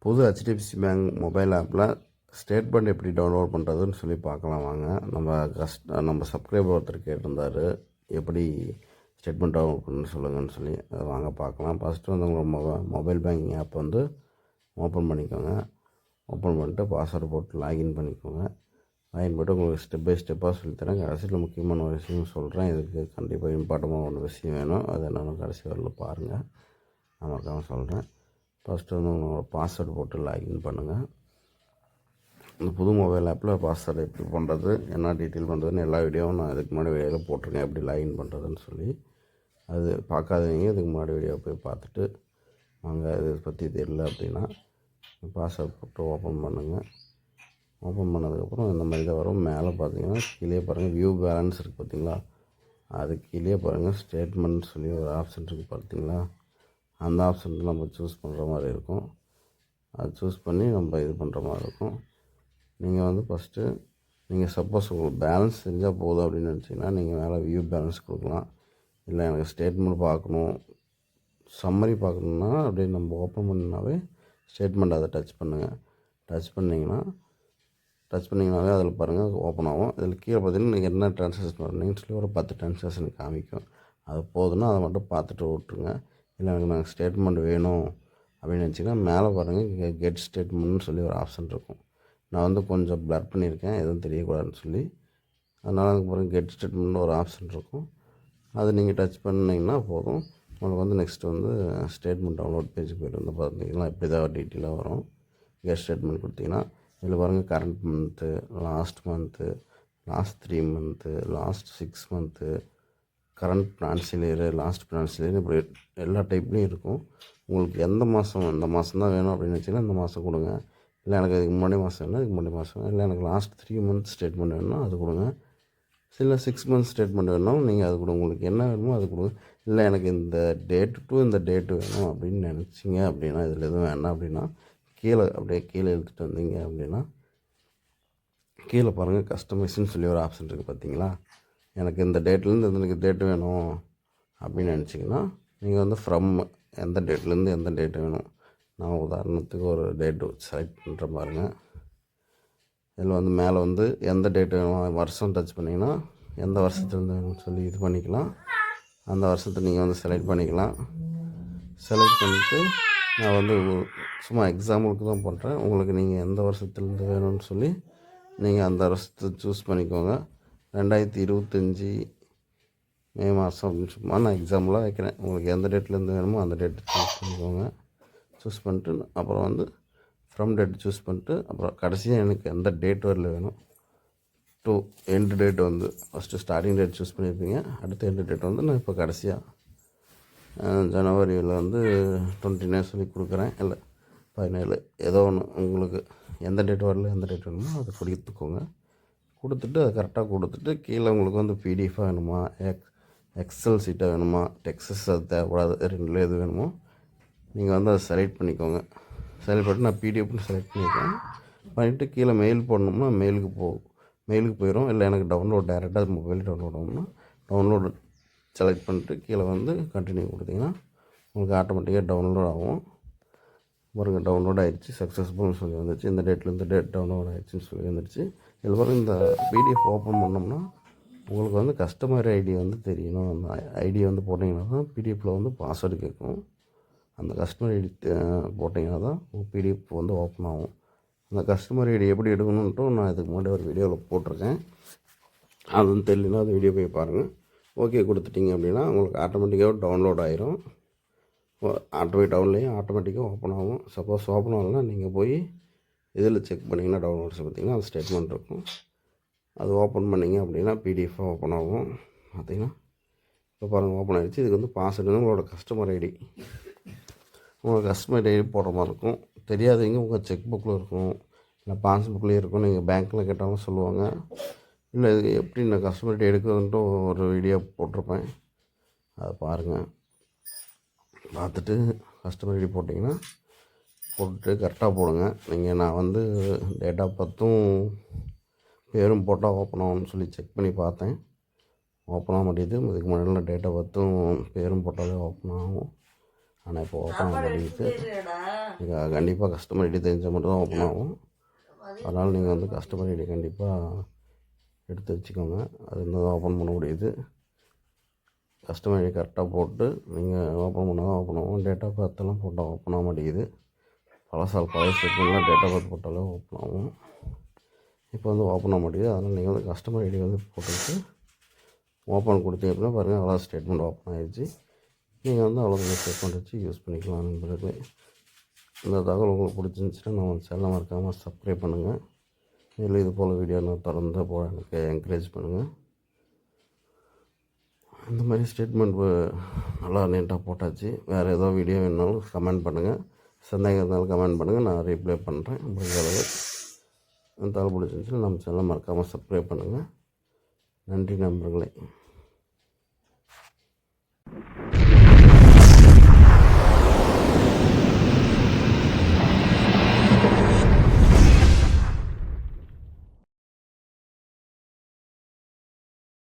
புது HDFC bank mobile ஆப்பில் statement எப்படி டவுன்லோட் பண்ணுறதுன்னு சொல்லி பார்க்கலாம் வாங்க. நம்ம சப்ஸ்கிரைபர் ஒருத்தர் கேட்டிருந்தார், எப்படி ஸ்டேட்மெண்ட் டவுன்லோட் பண்ணணும்னு சொல்லுங்கன்னு சொல்லி. அதை வாங்க பார்க்கலாம். ஃபஸ்ட்டு வந்து உங்கள் மொபைல் பேங்கிங் ஆப் வந்து ஓப்பன் பண்ணிக்கோங்க. ஓப்பன் பண்ணிட்டு பாஸ்வேர்டு போட்டு லாகின் பண்ணிக்கோங்க. லாகின் பண்ணிட்டு உங்களுக்கு ஸ்டெப் பை ஸ்டெப்பாக சொல்லித்தரேன். கடைசியில் முக்கியமான ஒரு விஷயம் சொல்கிறேன். இதுக்கு கண்டிப்பாக இம்பார்ட்டமான ஒரு விஷயம் வேணும். அது என்னென்னு கடைசி வரல பாருங்கள். நான் மறக்காம சொல்கிறேன். ஃபஸ்ட்டு வந்து உங்களோட பாஸ்வேர்டு போட்டு லாகின் பண்ணுங்கள். இந்த புது மொபைல் ஆப்பில் பாஸ்வேர்டு எப்படி பண்ணுறது, என்ன டீட்டெயில் பண்ணுறதுன்னு எல்லா வீடியோவும் நான் இதுக்கு முன்னாடி வீடியோவில் போட்டிருக்கேன், எப்படி லாகின் பண்ணுறதுன்னு சொல்லி. அது பார்க்காதவங்க இதுக்கு முன்னாடி வீடியோ போய் பார்த்துட்டு வாங்க. இதை பற்றி தெரியல அப்படின்னா பாஸ்வேர்டு போட்டு ஓப்பன் பண்ணுங்கள். ஓப்பன் பண்ணதுக்கப்புறம் இந்த மாதிரி தான் வரும். மேலே பார்த்தீங்கன்னா கீழே பாருங்கள் வியூ பேலன்ஸ் இருக்குது பார்த்தீங்களா, அது கீழே பாருங்கள் ஸ்டேட்மெண்ட் சொல்லி ஒரு ஆப்ஷன் இருக்குது பார்த்தீங்களா. அந்த ஆப்ஷன் நம்ம சூஸ் பண்ணுற மாதிரி இருக்கும். அது சூஸ் பண்ணி நம்ம இது பண்ணுற மாதிரி இருக்கும். நீங்கள் வந்து ஃபஸ்ட்டு நீங்கள் சப்போஸ் உங்களுக்கு பேலன்ஸ் தெரிஞ்சால் போதும் அப்படின்னு நினச்சிங்கன்னா நீங்கள் மேலே வியூ பேலன்ஸ் கொடுக்கலாம். இல்லை எனக்கு ஸ்டேட்மெண்ட் பார்க்கணும், சம்மரி பார்க்கணுன்னா அப்படியே நம்ம ஓப்பன் பண்ணினாவே ஸ்டேட்மெண்ட் அதை டச் பண்ணுங்கள். டச் பண்ணிங்கனாவே அதில் பாருங்கள் ஓப்பன் ஆகும். இதில் கீழே பார்த்தீங்கன்னா நீங்கள் என்ன ட்ரான்சாக்ஷன் பண்ணீங்கன்னு சொல்லி ஒரு 10 ட்ரான்சாக்ஷன் காமிக்கும். அது போதுன்னா அதை மட்டும் பார்த்துட்டு விட்ருங்க. இல்லை எனக்கு ஸ்டேட்மெண்ட் வேணும் அப்படின்னு நினச்சிங்கன்னா மேலே பாருங்கள் கெட் ஸ்டேட்மெண்ட்னு சொல்லி ஒரு ஆப்ஷன் இருக்கும். நான் வந்து கொஞ்சம் ப்ளர் பண்ணியிருக்கேன், எதுவும் தெரியக்கூடாதுன்னு சொல்லி. அதனால் அதுக்கு பாருங்கள் கெட் ஸ்டேட்மெண்ட்னு ஒரு ஆப்ஷன் இருக்கும். அது நீங்கள் டச் பண்ணிங்கன்னா போதும். உங்களுக்கு வந்து நெக்ஸ்ட்டு வந்து ஸ்டேட்மெண்ட் டவுன்லோட் பேஜுக்கு போய்ட்டு வந்து பார்த்தீங்கன்னா இப்படி தான் டீட்டெயிலாக வரும். கெட் ஸ்டேட்மெண்ட் கொடுத்தீங்கன்னா இதில் பாருங்கள் current month, last 3 month, last 6 month, current financial year, last financial year, இப்படி எல்லா டைப்லேயும் இருக்கும். உங்களுக்கு எந்த மாதம் இந்த மாதம் தான் வேணும் அப்படின்னு வச்சிங்கன்னா இந்த மாதம் கொடுங்க. இல்லை எனக்கு இதுக்கு முன்னாடி மாதம் வேணும், இதுக்கு முன்னாடி மாதம், இல்லை எனக்கு லாஸ்ட் 3 மந்த் ஸ்டேட்மெண்ட் வேணும்னா அது கொடுங்க. இல்லை 6 மந்த் ஸ்டேட்மெண்ட் வேணும் நீங்கள் அது கொடுங்க. உங்களுக்கு என்ன வேணுமோ அது கொடுங்க. இல்லை எனக்கு இந்த டேட்டு டு இந்த டேட்டு வேணும் அப்படின்னு நினச்சிங்க அப்படின்னா, இதில் எதுவும் வேணாம் அப்படின்னா அப்படியே கீழே இழுத்துட்டு வந்தீங்க அப்படின்னா கீழே பாருங்கள் கஸ்டமைஸ்ன்னு சொல்லி ஒரு ஆப்ஷன் இருக்குது பார்த்தீங்களா. எனக்கு இந்த டேட்லேருந்து எனக்கு டேட்டு வேணும் அப்படின்னு நினச்சிங்கன்னா நீங்கள் வந்து ஃப்ரம் எந்த டேட்லேருந்து எந்த டேட்டு வேணும், நான் உதாரணத்துக்கு ஒரு டேட்டு செலக்ட் பண்ணுற பாருங்க. இதில் வந்து மேலே வந்து எந்த டேட்டு வேணும் வருஷம் டச் பண்ணிங்கன்னா எந்த வருஷத்துலேருந்து வேணும்னு சொல்லி இது பண்ணிக்கலாம். அந்த வருஷத்தை நீங்கள் வந்து செலக்ட் பண்ணிக்கலாம். செலக்ட் பண்ணிவிட்டு நான் வந்து சும்மா எக்ஸாம்பிளுக்கு தான் பண்ணுறேன். உங்களுக்கு நீங்கள் எந்த வருஷத்துலேருந்து வேணும்னு சொல்லி நீங்கள் அந்த வருஷத்தை சூஸ் பண்ணிக்கோங்க. 2025 மே மாதம் அப்படின்னு சும்மா நான் எக்ஸாம்பிளாக வைக்கிறேன். உங்களுக்கு எந்த டேட்லேருந்து வேணுமோ அந்த டேட்டு சூஸ் பண்ணிக்கோங்க. சூஸ் பண்ணிட்டு அப்புறம் வந்து ஃப்ரம் டேட் சூஸ் பண்ணிட்டு அப்புறம் கடைசியாக எனக்கு எந்த டேட் வரல வேணும் டு எண்டு டேட் வந்து ஃபஸ்ட்டு ஸ்டார்டிங் டேட் சூஸ் பண்ணியிருப்பீங்க. அடுத்த எண்டு டேட் வந்து நான் இப்போ கடைசியாக ஜனவரியில் வந்து 29 சொல்லி கொடுக்குறேன். இல்லை 17 ஏதோ ஒன்று உங்களுக்கு எந்த டேட் வரல எந்த டேட் வேணுமோ அதை கொடுத்துக்கோங்க. கொடுத்துட்டு அதை கரெக்டாக கொடுத்துட்டு கீழே உங்களுக்கு வந்து பிடிஎஃபாக வேணுமா, எக்ஸல் சீட்டாக வேணுமா, டெக்ஸஸ் அது தேவைப்படாது, ரெண்டில் எது வேணுமோ நீங்கள் வந்து அதை செலக்ட் பண்ணிக்கோங்க. செலக்ட் பண்ணிட்டு நான் பிடிஎஃப்னு செலக்ட் பண்ணியிருக்கேன். பண்ணிவிட்டு கீழே மெயில் போடணும்னா மெயிலுக்கு போயிடும். இல்லை எனக்கு டவுன்லோட் டேரெக்டாக மொபைல் டவுன்லோட் ஆகணும்னா டவுன்லோடு செலக்ட் பண்ணிட்டு கீழே வந்து கண்டினியூ கொடுத்தீங்கன்னா உங்களுக்கு ஆட்டோமேட்டிக்காக டவுன்லோட் ஆகும். பாருங்கள் டவுன்லோட் ஆகிடுச்சு, சக்ஸஸ்ஃபுல்னு சொல்லி வந்துச்சு. இந்த டேட்லேருந்து டேட் டவுன்லோட் ஆகிடுச்சின்னு சொல்லி வந்துடுச்சு. இதில் பாருங்கள் இந்த பிடிஎஃப் ஓப்பன் பண்ணோம்னா உங்களுக்கு வந்து கஸ்டமர் ஐடி வந்து தெரியணும். அந்த ஐடியை வந்து போட்டிங்கன்னா தான் பிடிஎஃப்பில் வந்து பாஸ்வேர்டு கேட்கும். அந்த கஸ்டமர் ஐடி போட்டிங்கன்னா தான் பிடிஎஃப் வந்து ஓப்பன் ஆகும். அந்த கஸ்டமர் ஐடி எப்படி எடுக்கணுன்ட்டும் நான் இதுக்கு முன்னாடி ஒரு வீடியோவில் போட்டிருக்கேன். அதுவும் தெரியலனா அந்த வீடியோ போய் பாருங்கள். ஓகே கொடுத்துட்டிங்க அப்படின்னா உங்களுக்கு ஆட்டோமேட்டிக்காக டவுன்லோட் ஆயிரும். ஆட்டோமேட்டிக்காக ஓப்பன் ஆகும். சப்போஸ் ஓப்பன் ஆகலைன்னா நீங்கள் போய் இதில் செக் பண்ணிங்கன்னா டவுன்லோட்ஸ் பார்த்திங்கன்னா அந்த ஸ்டேட்மெண்ட் இருக்கும். அது ஓப்பன் பண்ணிங்க அப்படின்னா பிடிஎஃபாக ஓப்பன் ஆகும். பார்த்திங்கன்னா இப்போ பாருங்கள் ஓப்பன் ஆகிடுச்சு. இதுக்கு வந்து பாஸ்வேர்டு வந்து உங்களோட கஸ்டமர் ஐடி போடுற மாதிரி இருக்கும். தெரியாதவங்க உங்கள் செக் புக்கில் இருக்கும், இல்லை பாஸ்புக்லேயே இருக்கும். நீங்கள் பேங்க்கில் கேட்டாலும் சொல்லுவாங்க. இல்லை இது எப்படி நான் கஸ்டமர் ஐடி எடுக்கிறதுன்ட்டு ஒரு வீடியோ போட்டிருப்பேன், அதை பாருங்கள். பார்த்துட்டு கஸ்டமர் ஐடி போட்டிங்கன்னா போட்டு கரெக்டாக போடுங்க. நான் வந்து டேட் ஆஃப் பர்த்தும் பேரும் போட்டால் ஓப்பன் ஆகும்னு சொல்லி செக் பண்ணி பார்த்தேன். ஓப்பன் ஆக மாட்டேங்குது. இதுக்கு முன்னாடி டேட் ஆஃப் பர்த்தும் பேரும் போட்டாலே ஓப்பன் ஆகும். ஆனால் இப்போ ஓப்பன் ஆக மாட்டேங்குது. நீங்கள் கண்டிப்பாக கஸ்டமர் ஐடி தெரிஞ்சால் மட்டும் தான் ஓப்பன் ஆகும். அதனால் நீங்கள் வந்து கஸ்டமர் ஐடி கண்டிப்பாக எடுத்து வச்சுக்கோங்க. அது இருந்தால் தான் ஓப்பன் பண்ண முடியுது. கஸ்டமர் ஐடி கரெக்டாக போட்டு நீங்கள் ஓப்பன் பண்ணால் தான் ஓப்பன் ஆகும். டேட் ஆஃப் பர்த்தெல்லாம் போட்டால் ஓப்பன் ஆக மாட்டேங்குது. பழைய ஸ்டேட்மெண்ட்லாம் டேட் ஆஃப் பர்த் போட்டாலே ஓப்பன் ஆகும். இப்போ வந்து ஓப்பன் ஆக மாட்டேங்குது. அதனால் நீங்கள் வந்து கஸ்டமர் ஐடி வந்து போட்டுட்டு ஓப்பன் கொடுத்தீங்க அப்படின்னா பாருங்கள், அவ்வளோ ஸ்டேட்மெண்ட் ஓப்பன் ஆகிடுச்சு. நீங்கள் வந்து அவ்வளோ ஸ்டேட்மெண்ட் வச்சு யூஸ் பண்ணிக்கலாம் நண்பர்களே. இந்த தகவல் உங்களுக்கு பிடிச்சிருந்துச்சுன்னா நம்ம சேனலை மறக்காமல் சப்ஸ்கிரைப் பண்ணுங்கள். மேலும் இது போல் வீடியோ நான் தொடர்ந்து போட எனக்கு என்கரேஜ் பண்ணுங்கள். இந்த மாதிரி ஸ்டேட்மெண்ட் நல்லா நீட்டாக போட்டாச்சு. வேறு ஏதோ வீடியோ வேணுனாலும் கமெண்ட் பண்ணுங்கள். சந்தேகம் இருந்தாலும் கமெண்ட் பண்ணுங்கள், நான் ரிப்ளை பண்ணுறேன் முடிஞ்ச அளவு. இந்த தகவல் பிடிச்சிருந்துச்சுன்னா நம்ம சேனலை மறக்காமல் சப்ஸ்கிரைப் பண்ணுங்கள். நன்றி நண்பர்களே.